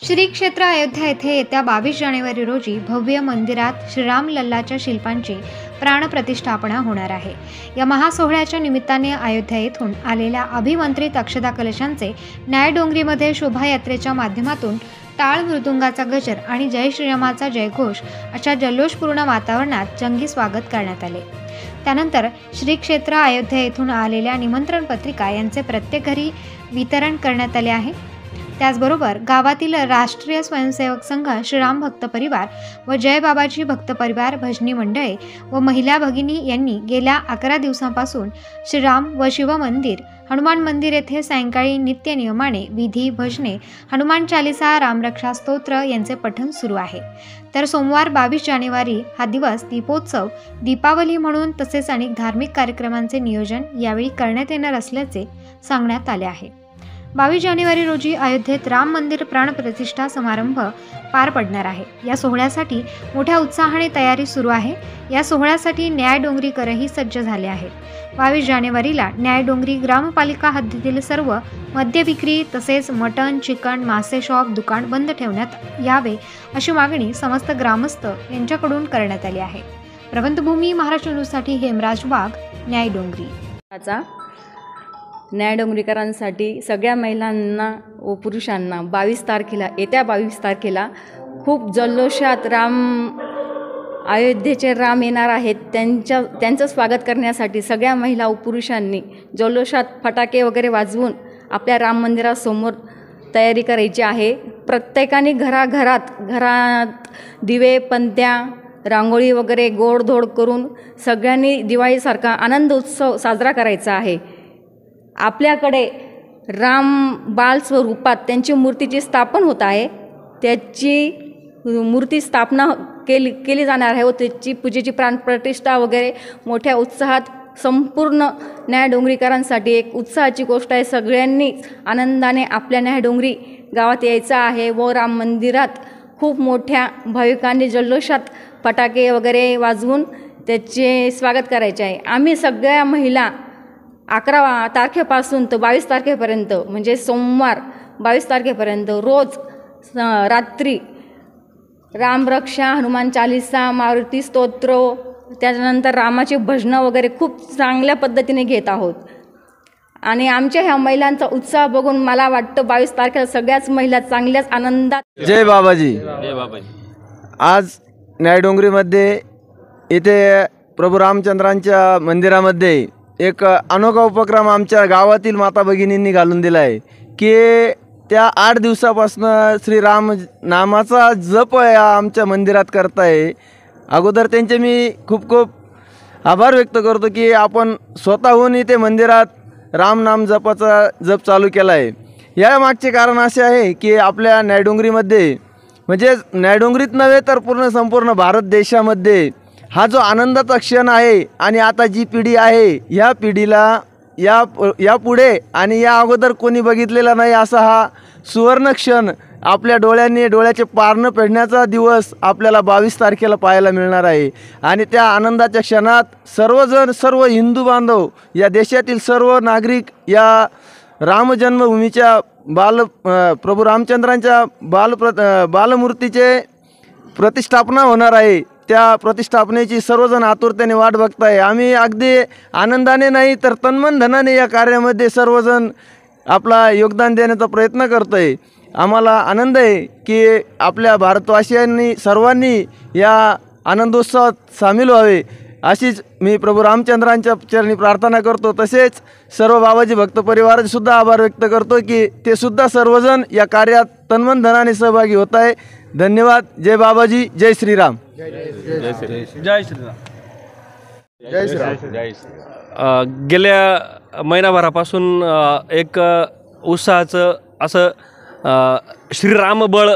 श्री क्षेत्र अयोध्या येथे येत्या 22 जानेवारी रोजी भव्य मंदिरात श्रीराम लल्लाच्या शिल्पांची प्राणप्रतिष्ठापना होणार आहे। या महासोहळ्याच्या निमित्ताने अयोध्या येथून आलेल्या अभिमंत्रित अक्षता कलशांचे न्यायडोंगरीमध्ये शोभायात्रेच्या माध्यमातून टाळ मृदुंगाचा गजर आणि जय श्रीरामाचा जयघोष अशा जल्लोषपूर्ण वातावरणात जंगी स्वागत करण्यात आले। त्यानंतर श्री क्षेत्र अयोध्या येथून आलेल्या निमंत्रण पत्रिका यांचे प्रत्येक घरी वितरण करण्यात आले आहे। त्याचबरोबर गावातील राष्ट्रीय स्वयंसेवक संघ, श्रीराम भक्त परिवार व जय बाबाजी भक्त परिवार भजनी मंडळे व महिला भगिनी यांनी गेल्या 11 दिवसांपासून श्रीराम व शिव मंदिर, हनुमान मंदिर येथे सायंकाळी नित्य नियमाने विधी, भजने, हनुमान चालीसा, रामरक्षा स्तोत्र यांचे पठण सुरू आहे। तर सोमवार 22 जानेवारी हा दिवस दीपोत्सव, दीपावली म्हणून तसेच अनेक धार्मिक कार्यक्रमांचे नियोजन यावेळी करण्यात येणार असल्याचे सांगण्यात आले आहे। 22 जानेवारी रोजी अयोध्येत राम मंदिर प्राणप्रतिष्ठा समारंभ पार पडणार आहे। या सोहळ्यासाठी मोठ्या उत्साहाने तयारी सुरू आहे। या सोहळ्यासाठी न्यायडोंगरीकरही सज्ज झाले आहेत। 22 जानेवारीला न्यायडोंगरी ग्रामपालिका हद्दीतील सर्व मद्य विक्री तसेच मटण, चिकन, मासे शॉप, दुकान बंद ठेवण्यात यावे अशी मागणी समस्त ग्रामस्थ यांच्याकडून करण्यात आली आहे। प्रबंधभूमी महाराष्ट्र न्यूजसाठी हेमराज वाघ, न्यायडोंगरी। न्यायडोंगरीकरांसाठी सगळ्या महिलांना व पुरुषांना येत्या 22 तारखेला खूप जल्लोषात अयोध्येचे राम येणार आहेत, त्यांचं स्वागत करण्यासाठी सगळ्या महिला व पुरुषांनी जल्लोषात फटाके वगैरे वाजवून आपल्या राम मंदिरासमोर तयारी करायची आहे। प्रत्येकाने घरात दिवे, पंत्या, रांगोळी वगैरे गोडधोड करून सगळ्यांनी दिवाळीसारखा आनंद उत्सव साजरा करायचा आहे। आपल्याकडे राम बाल स्वरूपात त्यांची मूर्तीची स्थापना होत आहे। त्याची मूर्ती स्थापना केली जाणार आहे व त्याची पूजेची प्राणप्रतिष्ठा वगैरे मोठ्या उत्साहात संपूर्ण न्यायडोंगरीकरांसाठी एक उत्साहाची गोष्ट आहे। सगळ्यांनी आनंदाने आपल्या न्यायडोंगरी गावात यायचं आहे व राम मंदिरात खूप मोठ्या भाविकांनी जल्लोषात फटाके वगैरे वाजवून त्याचे स्वागत करायचे आहे। आम्ही सगळ्या महिला 11 तारखेपासून तर 22 तारखेपर्यंत म्हणजे सोमवार 22 तारखेपर्यंत रोज रात्री रामरक्षा, हनुमान चालीसा, मारुती स्तोत्र, त्यानंतर रामाची भजनं वगैरे खूप चांगल्या पद्धतीने घेत आहोत। आणि आमच्या ह्या महिलांचा उत्साह बघून मला वाटतं 22 तारखेला सगळ्याच महिला चांगल्याच आनंदात। जय बाबाजी, जय बाबाजी। आज न्यायडोंगरीमध्ये इथे प्रभू रामचंद्रांच्या मंदिरामध्ये एक अनोखा उपक्रम आमच्या गावातील माता भगिनींनी घालून दिला आहे की त्या 8 दिवसापासून श्रीराम नामाचा जप या आमच्या मंदिरात करताय। अगोदर त्यांचे मी खूप आभार व्यक्त करतो की आपण स्वतःहून इथे मंदिरात राम नाम जपाचा जप चालू केला आहे। या मागचे कारण असे आहे की आपल्या न्यायडोंगरीमध्ये म्हणजे न्यायडोंगरीत नव्हे तर संपूर्ण भारत देशामध्ये हा जो आनंदाचा क्षण आहे आणि आता जी पिढी आहे या पिढीला या पुढे आणि या अगोदर कोणी बघितलेला नाही असा हा सुवर्ण क्षण आपल्या डोळ्याचे पारणं फेडण्याचा दिवस आपल्याला 22 तारखेला पाहायला मिळणार आहे। आणि त्या आनंदाच्या क्षणात सर्व हिंदू बांधव, या देशातील सर्व नागरिक या राम जन्मभूमीच्या प्रभू रामचंद्रांच्या बालमूर्तीचे प्रतिष्ठापना होणार आहे। त्या प्रतिष्ठापनेची सर्वजण आतुरतेने वाट बघताय। आम्ही अगदी आनंदाने नाही तर तन्मन धनाने या कार्यामध्ये सर्वजण आपला योगदान देण्याचा प्रयत्न करतोय। आम्हाला आनंद आहे की आपल्या भारतवासियांनी सर्वांनी या आनंदोत्सवात सामील व्हावे अशीच मी प्रभू रामचंद्रांच्या चरणी प्रार्थना करतो। तसेच सर्व बाबाजी भक्त परिवाराचे सुद्धा आभार व्यक्त करतो की ते सुद्धा सर्वजण या कार्यात तन्मन धनाने सहभागी होत आहे। धन्यवाद। जय बाबाजी, जय श्रीराम। गेल्या महिनाभरापासून एक उत्साहाचं असं श्रीराम बळ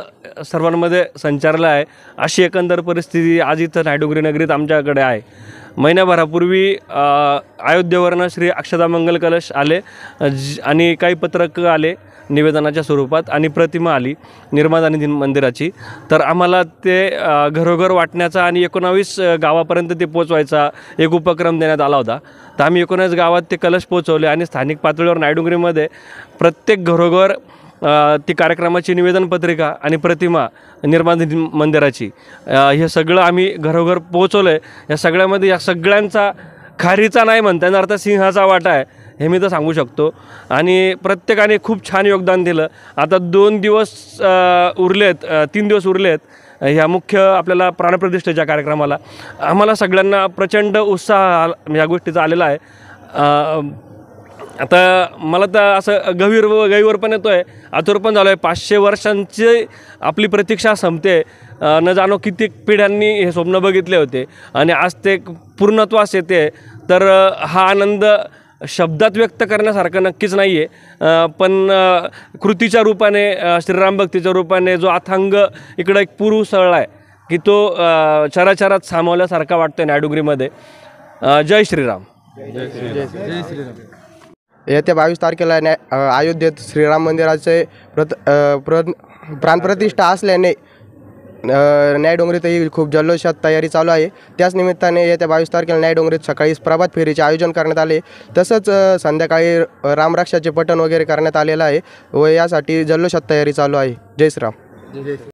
सर्वांमध्ये संचारलं आहे। अशी एकंदर परिस्थिती आज इथं न्यायडोंगरी नगरीत आमच्याकडे आहे। महिन्याभरापूर्वी अयोध्येवरनं श्री अक्षतामंगल कलश आले आणि काही पत्रक आले निवेदनाच्या स्वरूपात आणि प्रतिमा आली निर्मादानी मंदिराची। तर आम्हाला ते घरोघर वाटण्याचा आणि 19 गावापर्यंत ते पोचवायचा एक उपक्रम देण्यात आला होता। तर आम्ही 19 गावात ते कलश पोचवले आणि स्थानिक पातळीवर न्यायडोंगरीमध्ये प्रत्येक घरोघर ती कार्यक्रमाची निवेदन पत्रिका आणि प्रतिमा निर्माण मंदिराची हे सगळं आम्ही घरोघर पोहोचवलं आहे. या सगळ्यामध्ये या सगळ्यांचा खारीचा नाही म्हणता येणार तर सिंहाचा वाटा आहे हे मी तर सांगू शकतो. आणि प्रत्येकाने खूप छान योगदान दिलं. आता 2 दिवस उरलेत, 3 दिवस उरलेत ह्या मुख्य आपल्याला प्राणप्रतिष्ठेच्या कार्यक्रमाला. आम्हाला सगळ्यांना प्रचंड उत्साह या गोष्टीचा आलेला आहे. आता मला तर असं गहिवर पण येतो आहे, आतुर पण झालो आहे. 500 वर्षांची आपली प्रतीक्षा संपते. न जाणो किती पिढ्यांनी हे स्वप्न बघितले होते आणि आज ते पूर्णत्वास येते. तर हा आनंद शब्दात व्यक्त करण्यासारखं नक्कीच नाही आहे, पण कृतीच्या रूपाने, श्रीराम भक्तीच्या रूपाने जो अथांग इकडं एक पूर उसळला आहे की तो चराचरात सामावल्यासारखा वाटतो आहे नायडुंगरीमध्ये. जय श्रीराम. येत्या 22 तारखेला अयोध्येत श्रीराम मंदिराचे प्राणप्रतिष्ठा असल्याने न्यायडोंगरीतही खूप जल्लोषात तयारी चालू आहे. त्याच निमित्ताने येत्या 22 तारखेला न्यायडोंगरीत सकाळी प्रभात फेरीचे आयोजन करण्यात आले. तसंच संध्याकाळी रामरक्षाचे पठण वगैरे करण्यात आलेलं आहे व यासाठी जल्लोषात तयारी चालू आहे. जय श्रीराम.